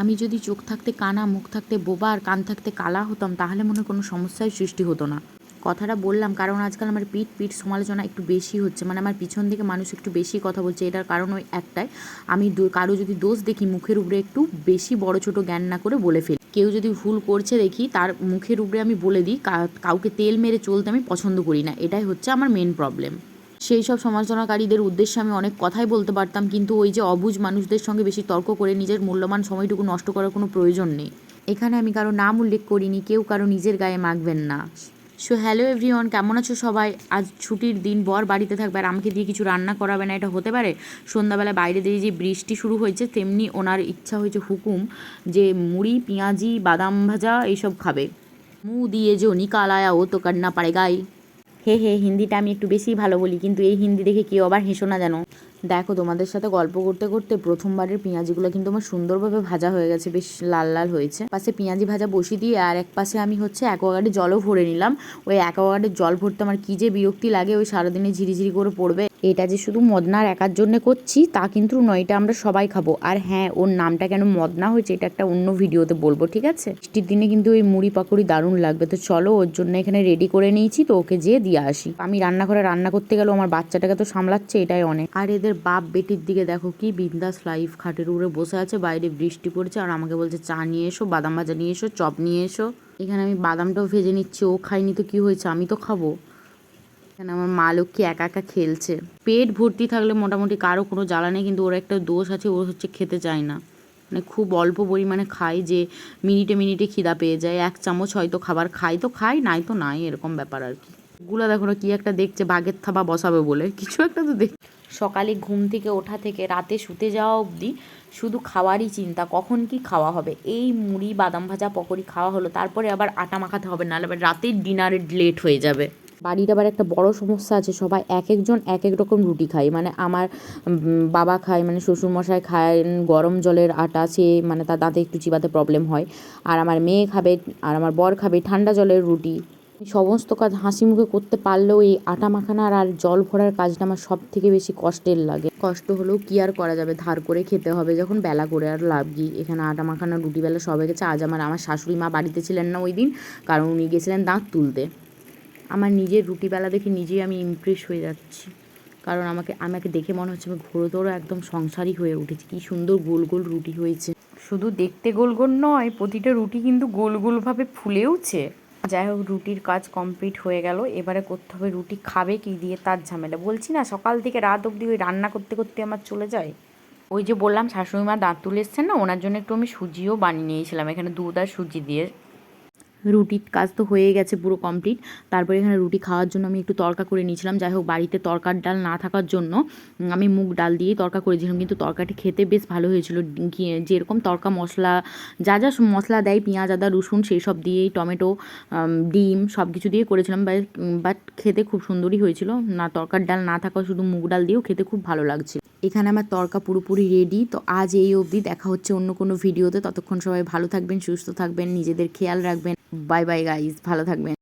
আমি যদি চোখ থাকতে কানা, মুখ থাকতে বোবা আর কান থাকতে কালা হতাম তাহলে মনে হয় কোনো সমস্যাই সৃষ্টি হতো না। কথাটা বললাম কারণ আজকাল আমার পিঠ সমালোচনা একটু বেশি হচ্ছে, মানে আমার পিছন থেকে মানুষ একটু বেশি কথা বলছে। এটার কারণ ওই একটাই, আমি কারো যদি দোষ দেখি মুখের উপরে একটু বেশি বড় ছোট জ্ঞান না করে বলে ফেলি। কেউ যদি ভুল করছে দেখি তার মুখের উপরে আমি বলে দিই। কাউকে তেল মেরে চলতে আমি পছন্দ করি না, এটাই হচ্ছে আমার মেন প্রবলেম। সেই সব সমালোচনাকারীদের উদ্দেশ্যে আমি অনেক কথাই বলতে পারতাম, কিন্তু ওই যে অবুঝ মানুষদের সঙ্গে বেশি তর্ক করে নিজের মূল্যবান সময়টুকু নষ্ট করার কোনো প্রয়োজন নেই। এখানে আমি কারো নাম উল্লেখ করিনি, কেউ কারো নিজের গায়ে মাখবেন না। সো হ্যালো এভরিওয়ান, কেমন আছো সবাই? আজ ছুটির দিন, বর বাড়িতে থাকবে আর আমাকে দিয়ে কিছু রান্না করাবে না, এটা হতে পারে? সন্ধ্যাবেলা বাইরে দিয়ে যে বৃষ্টি শুরু হয়েছে তেমনি ওনার ইচ্ছা হয়েছে, হুকুম, যে মুড়ি পেঁয়াজি বাদাম ভাজা এইসব খাবে। মুঁহ দিয়ে जो निकाल आया वो तो करना पड़ेगा। হে হে, হিন্দিটা আমি একটু বেশিই ভালো বলি, কিন্তু এই হিন্দি দেখে কেউ আবার হেসো না যেন। দেখো, তোমাদের সাথে গল্প করতে করতে প্রথমবারের পেঁয়াজিগুলো কিন্তু আমার সুন্দরভাবে ভাজা হয়ে গেছে, বেশ লাল লাল হয়েছে। পাশে পেঁয়াজি ভাজা বসিয়ে দিয়ে আর এক পাশে আমি অ্যাকোয়াগার্ডে জলও ভরে নিলাম। ওই অ্যাকোয়াগার্ডের জল ভরতে আমার কী যে বিরক্তি লাগে, ওই সারাদিনে ঝিরিঝিরি করে পড়বে। এটা যে শুধু মদনার একার জন্য করছি তা কিন্তু নয়, এটা আমরা সবাই খাবো। আর হ্যাঁ, ওর নামটা কেন মদনা হয়েছে এটা একটা অন্য ভিডিওতে বলবো, ঠিক আছে? বৃষ্টির দিনে কিন্তু ওই মুড়ি পাকড়ি দারুণ লাগবে। তো চলো, ওর জন্য এখানে রেডি করে নিয়েছি, তো ওকে যেয়ে দিয়ে আসি। আমি রান্নাঘরে রান্না করতে গেলেও আমার বাচ্চাটাকে তো সামলাচ্ছে, এটাই অনেক। আর এদের বাপ বেটির দিকে দেখো, কি বিন্দাস লাইফ, খাটের উপরে বসে আছে, বাইরে বৃষ্টি পড়ছে আর আমাকে বলছে চা নিয়ে এসো, বাদাম ভাজা নিয়ে এসো, চপ নিয়ে এসো। এখানে আমি বাদামটাও ভেজে নিচ্ছি, ও খাইনি তো কি হয়েছে, আমি তো খাবো। এখানে আমার মা লক্ষ্মী একা একা খেলছে। পেট ভর্তি থাকলে মোটামুটি কারো কোনো জ্বালা নেই, কিন্তু ওর একটা দোষ আছে, ও খেতে চায় না। মানে খুব অল্প পরিমাণে খায়, যে মিনিটে মিনিটে খিদা পেয়ে যায়। এক চামচ হয়তো খাবার খাই তো খাই, নাই তো নাই, এরকম ব্যাপার আর কি। গুলা দেখো না, কি একটা দেখছে, বাঘের থাবা বসাবে বলে কিছু একটা তো দেখ। সকালে ঘুম থেকে ওঠা থেকে রাতে শুতে যাওয়া অবধি শুধু খাওয়ারই চিন্তা, কখন কি খাওয়া হবে। এই মুড়ি বাদাম ভাজা পকোড়ি খাওয়া হলো, তারপরে আবার আটা মাখাতে হবে, নাহলে আবার রাতের ডিনারে লেট হয়ে যাবে। বাড়ির আবার একটা বড় সমস্যা আছে, সবাই এক একজন এক এক রকম রুটি খায়। মানে আমার বাবা খায়, মানে শ্বশুরমশাই খায় গরম জলের আটা, সে মানে তার দাঁতে একটু চিবাতে প্রবলেম হয়। আর আমার মেয়ে খাবে, আর আমার বর খাবে ঠান্ডা জলের রুটি। সমস্ত কাজ হাসি মুখে করতে পারলেও এই আটা মাখানার আর জল ভরার কাজটা আমার সব থেকে বেশি কষ্টের লাগে। কষ্ট হলেও কি আর করা যাবে, ধার করে খেতে হবে যখন, বেলা করে আর লাভ কি। এখানে আটা মাখানা রুটি বেলা সব হয়ে গেছে। আজ আমার শাশুড়ি মা বাড়িতে ছিলেন না ওই দিন, কারণ উনি গেছিলেন দাঁত তুলতে। আমার নিজের রুটি বেলা দেখে নিজেই আমি ইমপ্রেস হয়ে যাচ্ছি, কারণ আমাকে দেখে মনে হচ্ছে আমি ঘোরতর একদম সংসারী হয়ে উঠেছি। কি সুন্দর গোল গোল রুটি হয়েছে, শুধু দেখতে গোল গোল নয়, প্রতিটা রুটি কিন্তু গোল গোলভাবে ফুলেওছে। যাই হোক, রুটির কাজ কমপ্লিট হয়ে গেল। এবারে করতে হবে রুটি খাবে কি দিয়ে তার ঝামেলা। বলছি না, সকাল থেকে রাত অবধি ওই রান্না করতে করতে আমার চলে যায়। ওই যে বললাম শাশুড়ি মা দাঁত তুলে এসছেন না, ওনার জন্য একটু আমি সুজিও বানিয়ে নিয়েছিলাম, এখানে দুধ আর সুজি দিয়ে। রুটির কাজ তো হয়ে গেছে পুরো কমপ্লিট। তারপরে এখানে রুটি খাওয়ার জন্য আমি একটু তড়কা করে নিয়েছিলাম। যাই হোক, বাড়িতে তড়কার ডাল না থাকার জন্য আমি মুগ ডাল দিয়েই তড়কা করেছিলাম, কিন্তু তড়কাটি খেতে বেশ ভালো হয়েছিল। যেরকম তড়কা মশলা যা যা মশলা দেয়, পেঁয়াজ আদা রসুন সেই সব দিয়েই, টমেটো ডিম সব কিছু দিয়ে করেছিলাম, বাট খেতে খুব সুন্দরই হয়েছিল। না তড়কার ডাল না থাকা, শুধু মুগ ডাল দিয়েও খেতে খুব ভালো লাগছিল। এখানে আমার তড়কা পুরোপুরি রেডি। তো আজ এই অবধি, দেখা হচ্ছে অন্য কোনো ভিডিওতে। ততক্ষণ সবাই ভালো থাকবেন, সুস্থ থাকবেন, নিজেদের খেয়াল রাখবেন। বাই বাই গাইস, ভালো থাকবেন।